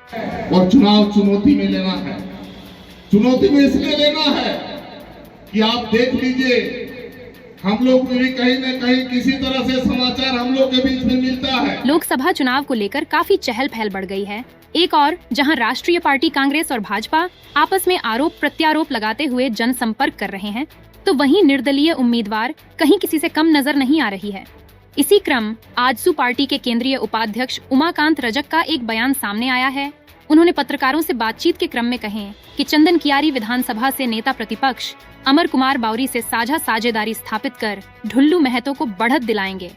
और चुनाव चुनौती में लेना है। चुनौती में इसलिए लेना है कि आप देख लीजिए, हम लोग को भी कहीं न कहीं किसी तरह से समाचार हम लोग के बीच में मिलता है। लोकसभा चुनाव को लेकर काफी चहल पहल बढ़ गई है। एक और जहां राष्ट्रीय पार्टी कांग्रेस और भाजपा आपस में आरोप प्रत्यारोप लगाते हुए जनसंपर्क कर रहे हैं, तो वहीं निर्दलीय उम्मीदवार कहीं किसी से कम नजर नहीं आ रही है। इसी क्रम आजसू पार्टी के केंद्रीय उपाध्यक्ष उमाकांत रजक का एक बयान सामने आया है। उन्होंने पत्रकारों से बातचीत के क्रम में कहे कि चंदन कियारी विधानसभा से नेता प्रतिपक्ष अमर कुमार बावरी से साझा साझेदारी स्थापित कर ढुल्लू महतो को बढ़त दिलाएंगे।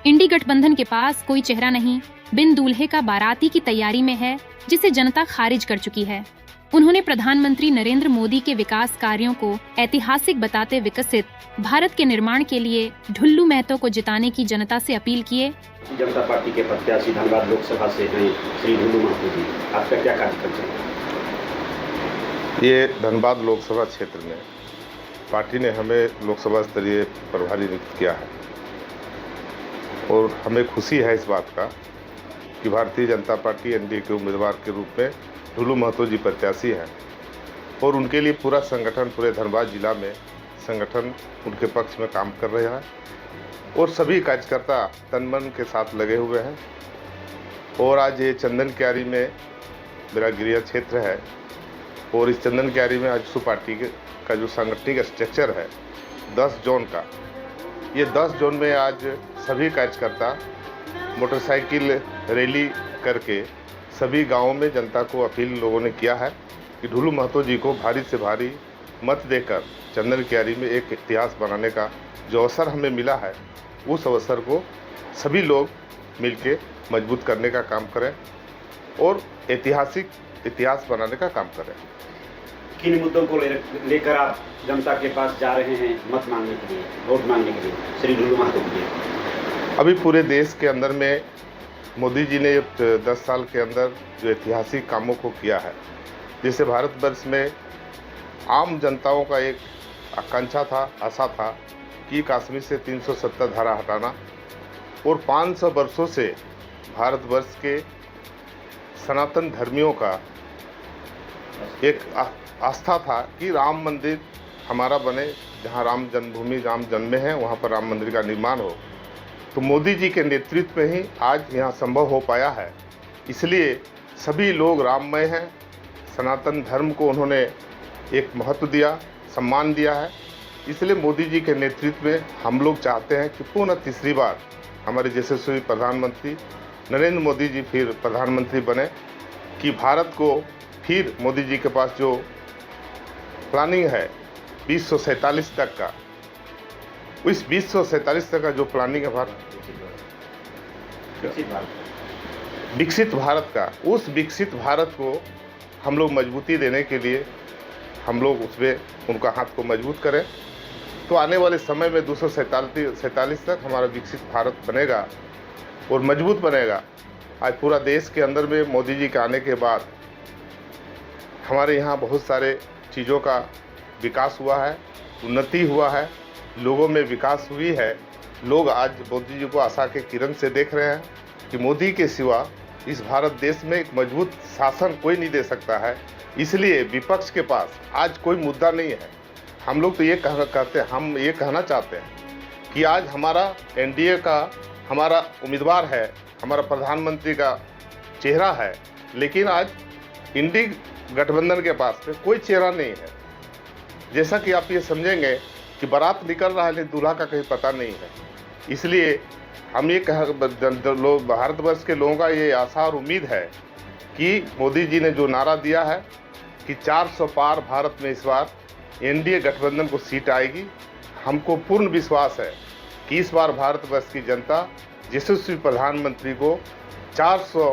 इंडी गठबंधन के पास कोई चेहरा नहीं, बिन दूल्हे का बाराती की तैयारी में है, जिसे जनता खारिज कर चुकी है। उन्होंने प्रधानमंत्री नरेंद्र मोदी के विकास कार्यों को ऐतिहासिक बताते विकसित भारत के निर्माण के लिए ढुल्लू महतो को जिताने की जनता से अपील किए। जनता पार्टी के प्रत्याशी धनबाद लोकसभा से हैं श्री ढुल्लू महतो जी, आपका क्या कार्यक्रम है? ये धनबाद लोकसभा क्षेत्र में पार्टी ने हमें लोकसभा स्तरीय प्रभारी नियुक्त किया है और हमें खुशी है इस बात का कि भारतीय जनता पार्टी एनडीए के उम्मीदवार के रूप में ढुल्लू महतो जी प्रत्याशी हैं और उनके लिए पूरा संगठन, पूरे धनबाद जिला में संगठन उनके पक्ष में काम कर रहा है और सभी कार्यकर्ता तन मन के साथ लगे हुए हैं। और आज ये चंदन कियारी में मेरा गृह क्षेत्र है और इस चंदन कियारी में आजसू पार्टी का जो सांगठनिक स्ट्रक्चर है 10 जोन का, ये 10 जोन में आज सभी कार्यकर्ता मोटरसाइकिल रैली करके सभी गांवों में जनता को अपील लोगों ने किया है कि ढुल्लू महतो जी को भारी से भारी मत देकर चंदन कियारी में एक इतिहास बनाने का जो अवसर हमें मिला है, उस अवसर को सभी लोग मिलके मजबूत करने का काम करें और ऐतिहासिक इतिहास बनाने का काम करें। किन मुद्दों को लेकर आप जनता के पास जा रहे हैं मत मांगने के लिए, वोट मांगने के लिए श्री ढुल्लू महतो के लिए? अभी पूरे देश के अंदर में मोदी जी ने 10 साल के अंदर जो ऐतिहासिक कामों को किया है, जैसे भारतवर्ष में आम जनताओं का एक आकांक्षा था, आशा था कि कश्मीर से 370 धारा हटाना और 500 वर्षों से भारतवर्ष के सनातन धर्मियों का एक आस्था था कि राम मंदिर हमारा बने, जहाँ राम जन्मभूमि राम जन्मे हैं वहाँ पर राम मंदिर का निर्माण हो। तो मोदी जी के नेतृत्व में ही आज यहाँ संभव हो पाया है। इसलिए सभी लोग राममय हैं। सनातन धर्म को उन्होंने एक महत्व दिया, सम्मान दिया है। इसलिए मोदी जी के नेतृत्व में हम लोग चाहते हैं कि पुनः तीसरी बार हमारे यशस्वी प्रधानमंत्री नरेंद्र मोदी जी फिर प्रधानमंत्री बने, कि भारत को फिर मोदी जी के पास जो प्लानिंग है 2047 तक का, इस 2047 तक का जो प्लानिंग है विकसित भारत का, उस विकसित भारत को हम लोग मजबूती देने के लिए हम लोग उसमें उनका हाथ को मजबूत करें। तो आने वाले समय में 247 तक हमारा विकसित भारत बनेगा और मजबूत बनेगा। आज पूरा देश के अंदर में मोदी जी के आने के बाद हमारे यहाँ बहुत सारे चीज़ों का विकास हुआ है, उन्नति हुआ है, लोगों में विकास हुई है। लोग आज मोदी जी को आशा के किरण से देख रहे हैं कि मोदी के सिवा इस भारत देश में एक मजबूत शासन कोई नहीं दे सकता है। इसलिए विपक्ष के पास आज कोई मुद्दा नहीं है। हम लोग तो ये हम ये कहना चाहते हैं कि आज हमारा एनडीए का हमारा उम्मीदवार है, हमारा प्रधानमंत्री का चेहरा है, लेकिन आज इंडी गठबंधन के पास में कोई चेहरा नहीं है। जैसा कि आप ये समझेंगे कि बारात निकल रहा है लेकिन दूल्हा का कहीं पता नहीं है। इसलिए हम ये भारतवर्ष के लोगों का ये आशा और उम्मीद है कि मोदी जी ने जो नारा दिया है कि 400 पार भारत में इस बार एनडीए गठबंधन को सीट आएगी, हमको पूर्ण विश्वास है कि इस बार भारतवर्ष की जनता यशस्वी प्रधानमंत्री को 400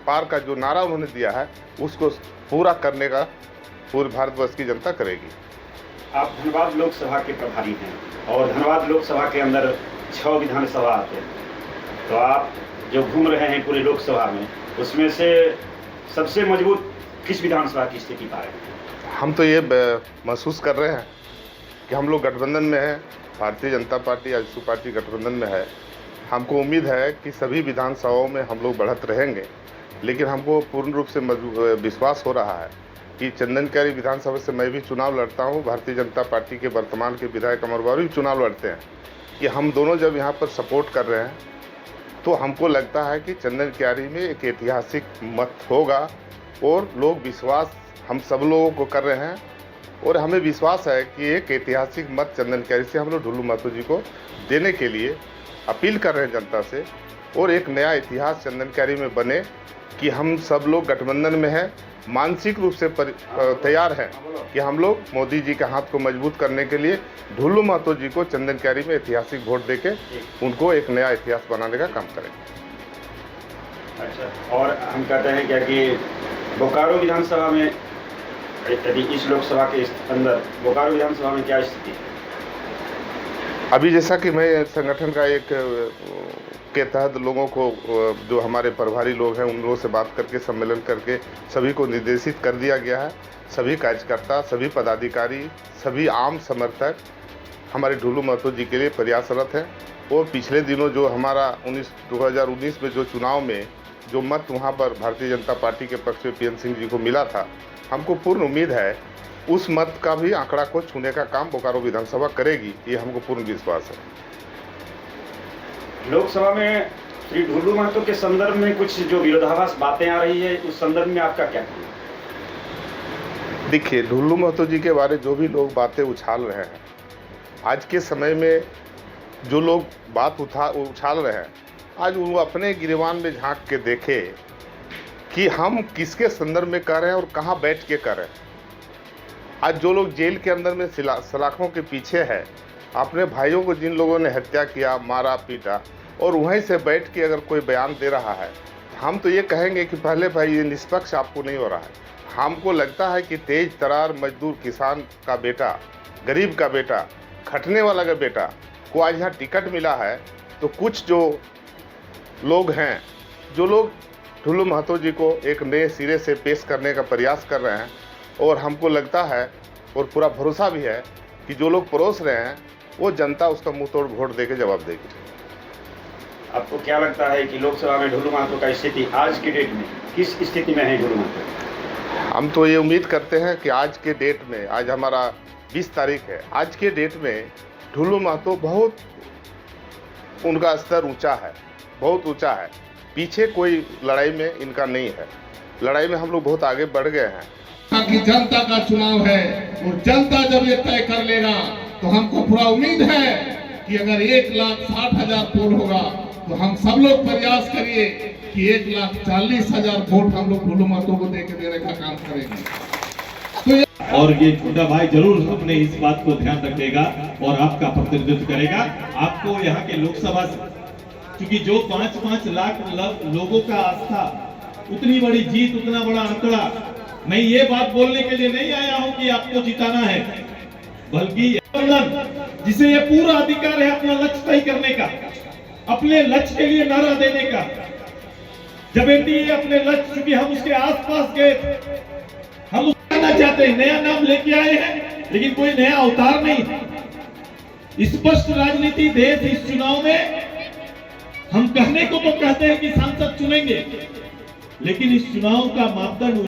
पार का जो नारा उन्होंने दिया है उसको पूरा करने का पूरे भारतवर्ष की जनता करेगी। आप धनबाद लोकसभा के प्रभारी हैं और धनबाद लोकसभा के अंदर 6 विधानसभा आते हैं, तो आप जो घूम रहे हैं पूरे लोकसभा में, उसमें से सबसे मजबूत किस विधानसभा की स्थिति पा रहे हैं? हम तो ये महसूस कर रहे हैं कि हम लोग गठबंधन में हैं, भारतीय जनता पार्टी आजसू पार्टी गठबंधन में है हमको उम्मीद है कि सभी विधानसभाओं में हम लोग बढ़त रहेंगे, लेकिन हमको पूर्ण रूप से विश्वास हो रहा है कि चंदनकारी विधानसभा से मैं भी चुनाव लड़ता हूं, भारतीय जनता पार्टी के वर्तमान के विधायक अमर बाबू भी चुनाव लड़ते हैं, कि हम दोनों जब यहाँ पर सपोर्ट कर रहे हैं तो हमको लगता है कि चंदनकारी में एक ऐतिहासिक मत होगा और लोग विश्वास हम सब लोगों को कर रहे हैं और हमें विश्वास है कि एक ऐतिहासिक मत चंदनकारी से हम लोग ढुल्लू महतो जी को देने के लिए अपील कर रहे हैं जनता से, और एक नया इतिहास चंदनकारी में बने कि हम सब लोग गठबंधन में हैं, मानसिक रूप से तैयार हैं कि हम लोग मोदी जी के हाथ को मजबूत करने के लिए ढुल्लू महतो जी को चंदनकारी में ऐतिहासिक वोट देके उनको एक नया इतिहास बनाने का काम करेंगे। अच्छा, और हम कहते हैं क्या कि बोकारो विधानसभा में, यदि इस लोकसभा के अंदर बोकारो विधानसभा में क्या स्थिति है? अभी जैसा कि मैं संगठन का एक के तहत लोगों को, जो हमारे प्रभारी लोग हैं उन लोगों से बात करके सम्मेलन करके सभी को निर्देशित कर दिया गया है। सभी कार्यकर्ता, सभी पदाधिकारी, सभी आम समर्थक हमारे ढुल्लू महतो जी के लिए प्रयासरत हैं। और पिछले दिनों जो हमारा 2019 में जो चुनाव में जो मत वहाँ पर भारतीय जनता पार्टी के पक्ष में पीएन सिंह जी को मिला था, हमको पूर्ण उम्मीद है उस मत का भी आंकड़ा को छूने का काम बोकारो विधानसभा करेगी, ये हमको पूर्ण विश्वास है। लोकसभा में श्री ढुल्लू महतो के संदर्भ में कुछ जो विरोधाभास बातें आ रही है, उस संदर्भ में आपका क्या कहना है? देखिए, ढुल्लू महतो जी के बारे जो भी लोग बातें उछाल रहे हैं, आज के समय में जो लोग बात उछाल रहे हैं, आज वो अपने गिरवान में झांक के देखे कि हम किसके संदर्भ में कर रहे हैं और कहाँ बैठ के कर रहे हैं। आज जो लोग जेल के अंदर में सलाखों के पीछे है, अपने भाइयों को जिन लोगों ने हत्या किया, मारा पीटा, और वहीं से बैठ के अगर कोई बयान दे रहा है, हम तो ये कहेंगे कि पहले भाई ये निष्पक्ष आपको नहीं हो रहा है। हमको लगता है कि तेज तरार मजदूर किसान का बेटा, गरीब का बेटा, खटने वाला का बेटा को आज यहाँ टिकट मिला है, तो कुछ जो लोग हैं, जो लोग ढुल्लू महतो जी को एक नए सिरे से पेश करने का प्रयास कर रहे हैं, और हमको लगता है और पूरा भरोसा भी है कि जो लोग परोस रहे हैं वो जनता उसका मुंह तोड़ वोट देके जवाब देगी। आपको क्या लगता है कि लोकसभा में ढुल्लू महतो का स्थिति आज की डेट में किस स्थिति में है ढुल्लू महतो? हम तो ये उम्मीद करते हैं कि आज के डेट में, आज हमारा 20 तारीख है, आज के डेट में ढुल्लू महतो बहुत, उनका स्तर ऊंचा है, बहुत ऊंचा है। पीछे कोई लड़ाई में इनका नहीं है, लड़ाई में हम लोग बहुत आगे बढ़ गए हैं। कि जनता का चुनाव है और जनता जब ये तय कर लेगा तो हमको पूरा उम्मीद है कि अगर 1,60,000 पोल होगा तो हम सब लोग प्रयास करिए कि 1,40,000 वोट हम लोग ढुल्लू महतो को देने का काम करेंगे। तो और ये छोटा भाई जरूर अपने इस बात को ध्यान रखेगा और आपका प्रतिनिधित्व करेगा। आपको यहाँ के लोकसभा, क्योंकि जो 5-5 लाख लोगों का आस्था, उतनी बड़ी जीत, उतना बड़ा आंकड़ा, मैं ये बात बोलने के लिए नहीं आया हूं कि आपको जिताना है, बल्कि जिसे ये पूरा अधिकार है अपना लक्ष्य तय करने का, अपने लक्ष्य के लिए नारा देने का। जब एनडीए अपने लक्ष्य, क्योंकि हम उसके आसपास गए, हम उसका चाहते हैं, नया नाम लेके आए हैं, लेकिन कोई नया अवतार नहीं। स्पष्ट राजनीति देश इस चुनाव में, हम कहने को तो कहते हैं कि सांसद चुनेंगे, लेकिन इस चुनाव का मापदंड